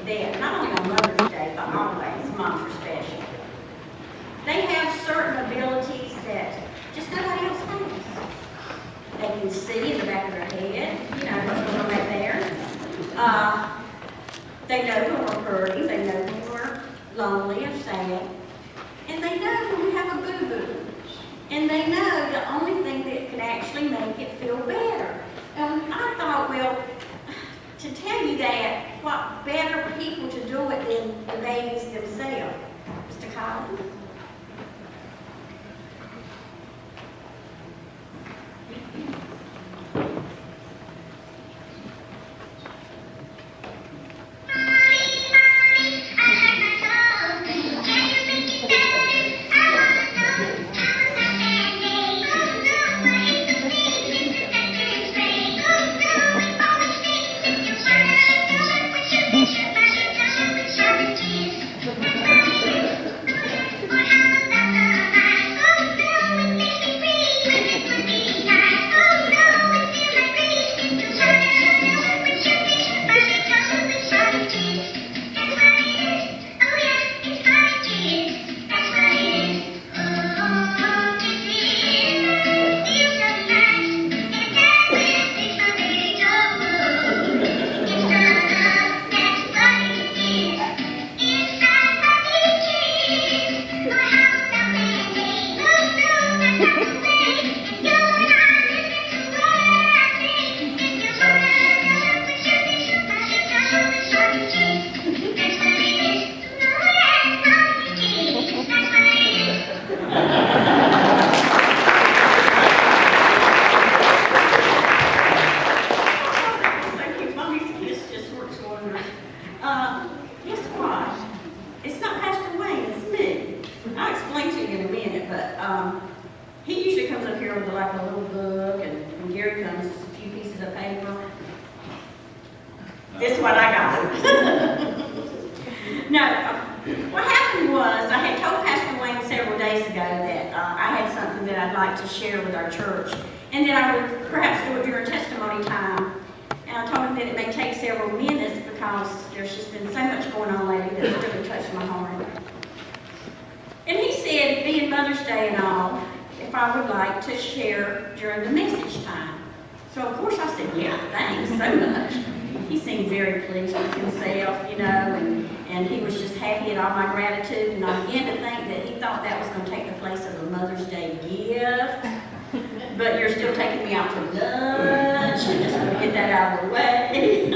that not only on Mother's Day, but always, moms are special. They have certain abilities that just nobody else has. They can see in the back of their head, what's going on right there. They know when we're hurting, they know when we're lonely or sad, and they know when we have a boo-boo. And they know the only thing that can actually make it feel better. And I thought, well, to tell you that, what better people to do it than the babies themselves. Mr. Collins? Guess what? It's not Pastor Wayne, it's me. I'll explain to you in a minute, but he usually comes up here with like a little book, and when Gary comes, just a few pieces of paper. This is what I got. No, what happened was I had told Pastor Wayne several days ago that I had something that I'd like to share with our church, and that I would perhaps do it during testimony time. And I told him that it may take several minutes because there's just been so much going on lately that's really touched my heart. And he said, being Mother's Day and all, if I would like to share during the message time. So of course I said, yeah, thanks so much. He seemed very pleased with himself, and he was just happy at all my gratitude. And I began to think that he thought that was going to take the place of a Mother's Day gift. But you're still taking me out to lunch, and just want to get that out of the way.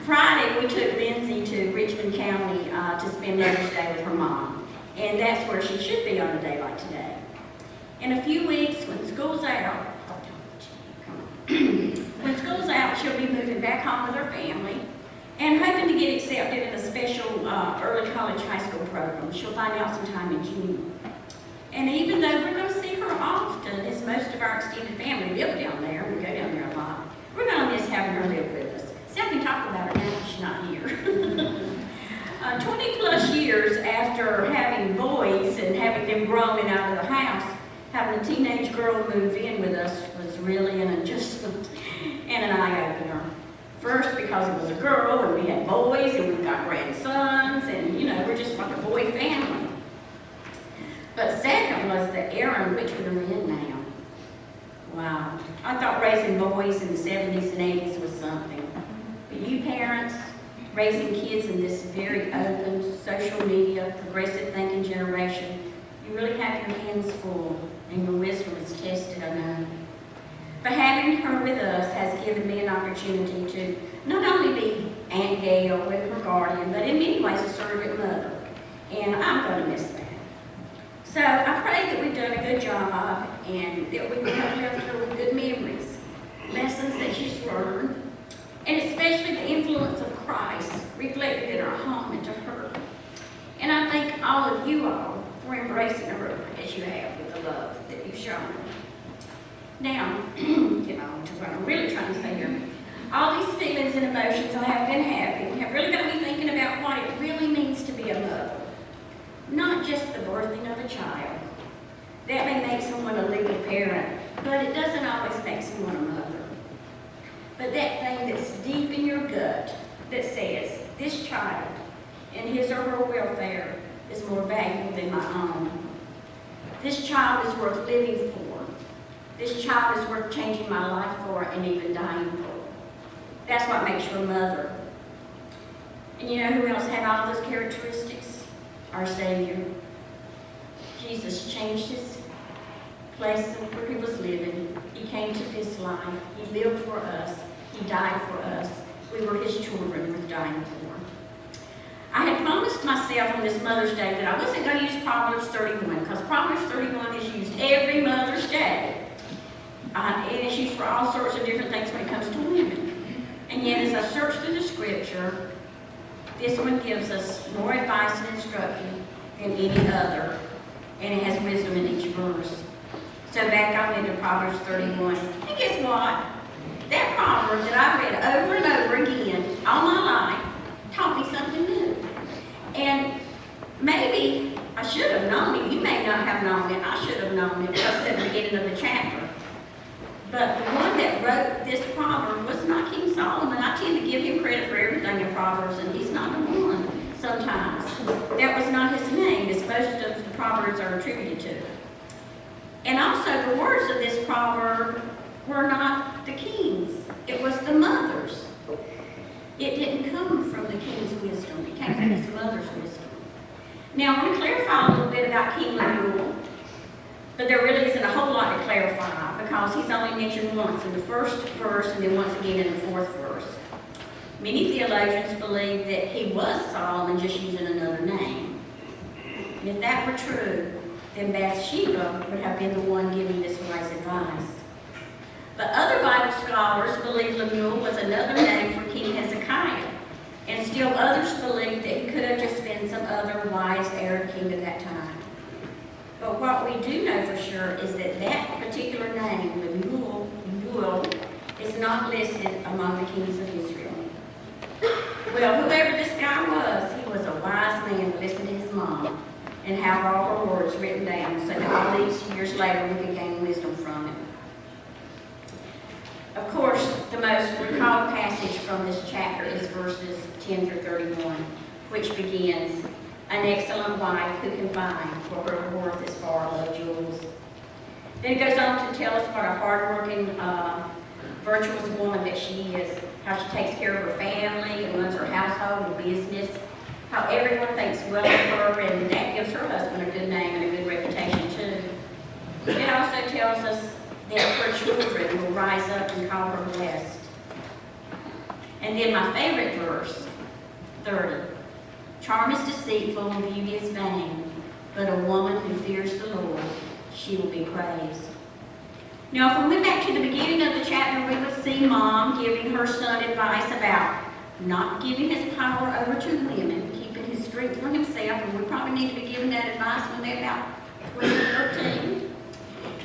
Friday, we took Lindsay to Richmond County to spend Mother's Day with her mom. And that's where she should be on a day like today. In a few weeks, when school's out, she'll be moving back home with her family and hoping to get accepted in a special early college high school program. She'll find out sometime in June. And even though we're going to see her often, as most of our extended family live down there, we go down there a lot, we're going to miss having her live with us. See, I can talk about her now that she's not here. 20 plus years after having boys and having them grown and out of the house, having a teenage girl move in with us was really an adjustment and an eye-opener. First, because it was a girl, and we had boys, and we've got grandsons, and, we're just like a boy family. But second was the era in which we were in now. Wow. I thought raising boys in the 70s and 80s was something. But you parents, raising kids in this very open, social media, progressive thinking generation, you really have your hands full, and your wisdom is tested, I know. But having her with us has given me an opportunity to not only be Aunt Gail with her guardian, but in many ways a surrogate mother. And I'm going to miss that. So I pray that we've done a good job and that we have left her with good memories, lessons that she's learned, and especially the influence of Christ reflected in our home and to her. And I thank all of you all for embracing her as you have with the love that you've shown her. Now, to what I'm really trying to say here. All these feelings and emotions I have been having have really got me thinking about what it really means to be a mother. Not just the birthing of a child. That may make someone a legal parent, but it doesn't always make someone a mother. But that thing that's deep in your gut, that says, this child and his or her welfare is more valuable than my own. This child is worth living for. This child is worth changing my life for and even dying for. That's what makes you a mother. And you know who else had all those characteristics? Our Savior. Jesus changed his place where he was living. He came to this life. He lived for us. He died for us. We were his children worth dying for. I had promised myself on this Mother's Day that I wasn't going to use Proverbs 31 because Proverbs 31 is used every Mother's Day. And it's used for all sorts of different things when it comes to women. And yet as I searched through the scripture, this one gives us more advice and instruction than any other. And it has wisdom in each verse. So back I went to Proverbs 31. And guess what? That proverb that I read over and over again all my life taught me something new. And maybe I should have known it. You may not have known it. I should have known it just at the beginning of the chapter. But the one that wrote this proverb was not King Solomon. I tend to give him credit for everything in Proverbs, and he's not the one sometimes. That was not his name, as most of the Proverbs are attributed to. And also the words of this proverb were not the king's. It was the mother's. It didn't come from the king's wisdom. It came from his mother's wisdom. Now, I want to clarify a little bit about King Lemuel, but there really isn't a whole lot to clarify because he's only mentioned once in the first verse and then once again in the fourth verse. Many theologians believe that he was Solomon just using another name. And if that were true, then Bathsheba would have been the one giving this wise advice. But other Bible scholars believe Lemuel was another name for King Hezekiah, and still others believe that he could have just been some other wise Arab king at that time. But what we do know for sure is that that particular name, Lemuel, is not listed among the kings of Israel. Well, whoever this guy was, he was a wise man to listen to his mom and have all her words written down so that all these years later we could gain wisdom from it. Of course, the most recalled passage from this chapter is verses 10 through 31, which begins, an excellent wife who can find, for her worth is far above jewels. Then it goes on to tell us what a hardworking, virtuous woman that she is, how she takes care of her family and runs her household and business, how everyone thinks well of her, and that gives her husband a good name and a good reputation too. It also tells us that her children will rise up and call her blessed. And then my favorite verse, 30. Charm is deceitful and beauty is vain, but a woman who fears the Lord, she will be praised. Now, if we went back to the beginning of the chapter, we would see Mom giving her son advice about not giving his power over to women, keeping his strength for himself, and we probably need to be giving that advice when they're about 12 or 13.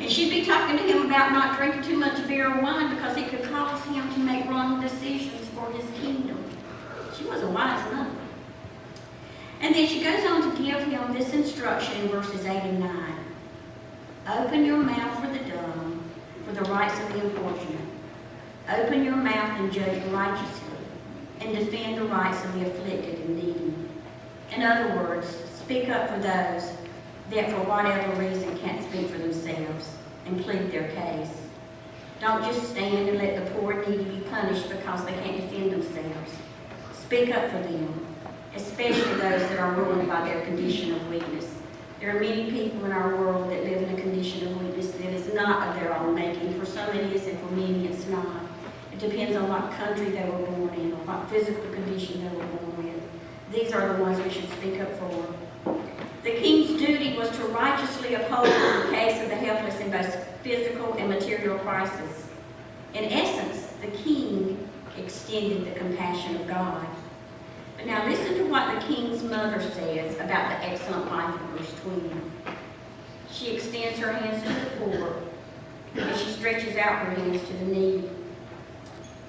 And she'd be talking to him about not drinking too much beer or wine because it could cause him to make wrong decisions for his kingdom. She was a wise mother. And then she goes on to give him this instruction in verses 8 and 9. Open your mouth for the dumb, for the rights of the unfortunate. Open your mouth and judge righteously, and defend the rights of the afflicted and needy. In other words, speak up for those that for whatever reason can't speak for themselves and plead their case. Don't just stand and let the poor and needy be punished because they can't defend themselves. Speak up for them, especially those that are ruined by their condition of weakness. There are many people in our world that live in a condition of weakness that is not of their own making. For some it is, and for many it's not. It depends on what country they were born in or what physical condition they were born with. These are the ones we should speak up for. The king's duty was to righteously uphold the case of the helpless in both physical and material crisis. In essence, the king extended the compassion of God. But now listen to what the king's mother says about the excellent wife in verse 20. She extends her hands to the poor, and she stretches out her hands to the needy.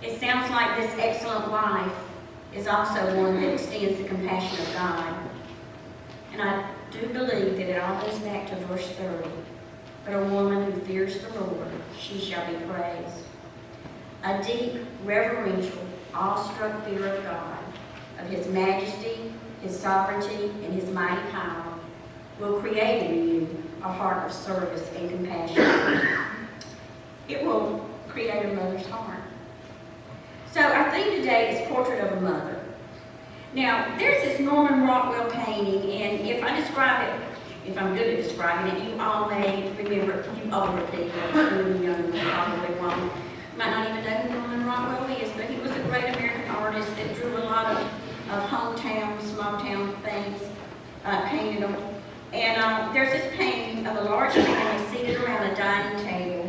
It sounds like this excellent wife is also one that extends the compassion of God. And I do believe that it all goes back to verse 30. But a woman who fears the Lord, she shall be praised. A deep, reverential, awestruck fear of God of His majesty, His sovereignty, and His mighty power will create in you a heart of service and compassion. It will create a mother's heart. So our theme today is Portrait of a Mother. Now, there's this Norman Rockwell painting, and if I describe it, if I'm good at describing it, you all may remember, you older people, you younger probably won't, might not even know who Norman Rockwell is, but he was a great American artist that drew a lot of hometown, small town things, painted them. And there's this painting of a large family seated around a dining table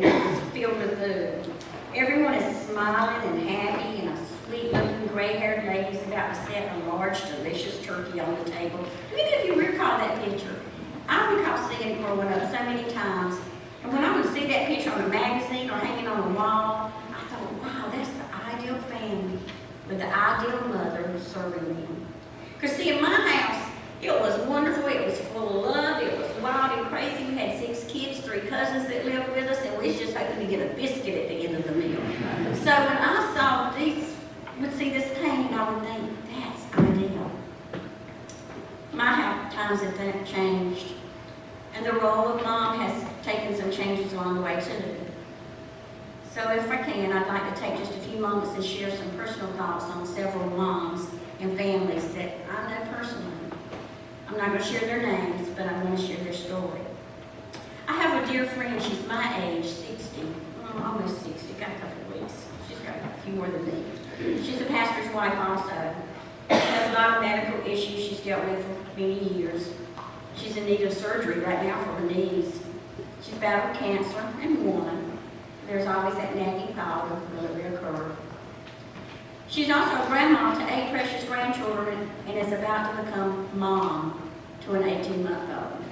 filled with food. Everyone is smiling and happy, and a sweet-looking, gray-haired lady is about to set a large, delicious turkey on the table. Do any of you recall that picture? I recall seeing it growing up so many times. And when I would see that picture on a magazine or hanging on a wall, I thought, wow, that's the ideal family with the ideal mother serving them. Because see, in my house, it was wonderful. It was full of love. It was wild and crazy. We had 6 kids, 3 cousins that lived with us, and we was just hoping to get a biscuit at the end of the meal. So when I saw these, would see this painting, I would think, that's ideal. My times have changed, and the role of mom has taken some changes along the way too. So if I can, I'd like to take just a few moments and share some personal thoughts on several moms and families that I know personally. I'm not going to share their names, but I want to share their story. I have a dear friend, she's my age, 60, almost 60, got a couple of weeks. She's got a few more than me. She's a pastor's wife also. She has a lot of medical issues she's dealt with for many years. She's in need of surgery right now for her knees. She's battled cancer and won. There's always that nagging thought of will it reoccur. She's also a grandma to 8 precious grandchildren and is about to become mom to an 18-month-old.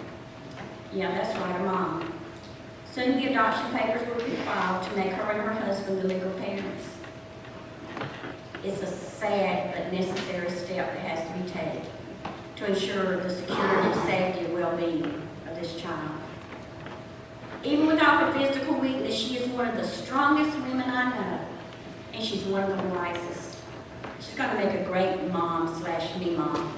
Yeah, that's right, a mom. Soon the adoption papers will be filed to make her and her husband the legal parents. It's a sad but necessary step that has to be taken to ensure the security, safety, and well-being of this child. Even with all her physical weakness, she is one of the strongest women I know, and she's one of the wisest. She's going to make a great mom/me mom.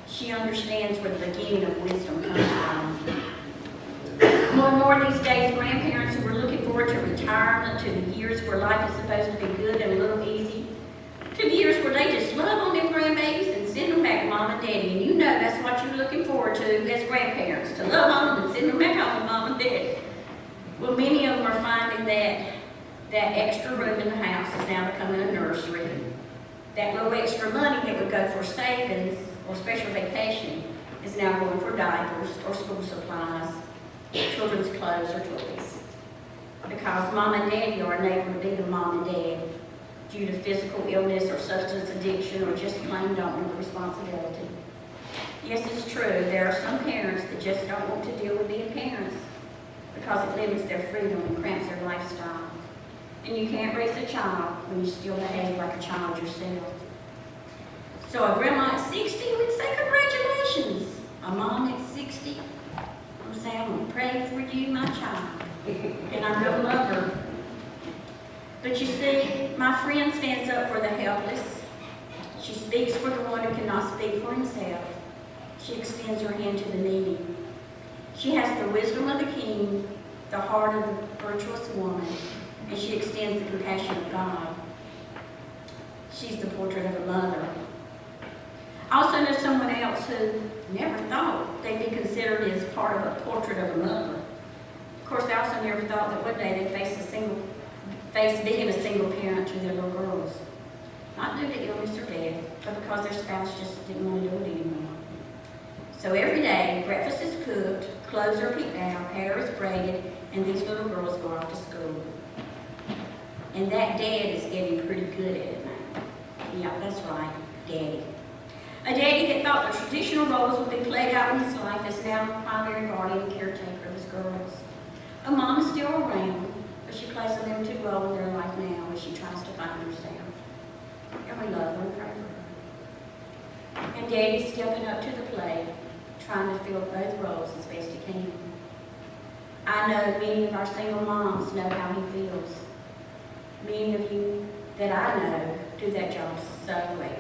She understands where the beginning of wisdom comes from. More and more these days, grandparents who are looking forward to retirement, to the years where life is supposed to be good and a little easy, to the years where they just love on them grandbabies and send them back to mom and daddy. And you know that's what you're looking forward to as grandparents, to love on them and send them back home to mom and daddy. Well, many of them are finding that extra room in the house is now becoming a nursery. That little extra money that would go for savings or special vacation is now going for diapers or school supplies, children's clothes or toys. Because mom and daddy are unable to be the mom and dad due to physical illness or substance addiction or just plain don't want the responsibility. Yes, it's true, there are some parents that just don't want to deal with being parents because it limits their freedom and cramps their lifestyle. And you can't raise a child when you still behave like a child yourself. So a grandma at 60 would say congratulations. A mom at 60 would say, I'm going to pray for you, my child. And I'm going to love her. But you see, my friend stands up for the helpless. She speaks for the one who cannot speak for himself. She extends her hand to the needy. She has the wisdom of the king, the heart of the virtuous woman, and she extends the compassion of God. She's the portrait of a mother. I also know someone else who never thought they'd be considered as part of a portrait of a mother. Of course, they also never thought that one day they'd face being a single parent to their little girls. Not due to illness or death, but because their spouse just didn't want to do it anymore. So every day, breakfast is cooked, clothes are picked out, hair is braided, and these little girls go off to school. And that dad is getting pretty good at it now. Yeah, that's right, daddy. A daddy that thought the traditional roles would be played out in his life is now the primary guardian and caretaker of his girls. A mom is still around, but she plays a limited role in their life now as she tries to find herself. And we love her and pray for her. And daddy's stepping up to the plate, trying to fill both roles as best he can. I know many of our single moms know how he feels. Many of you that I know do that job so well.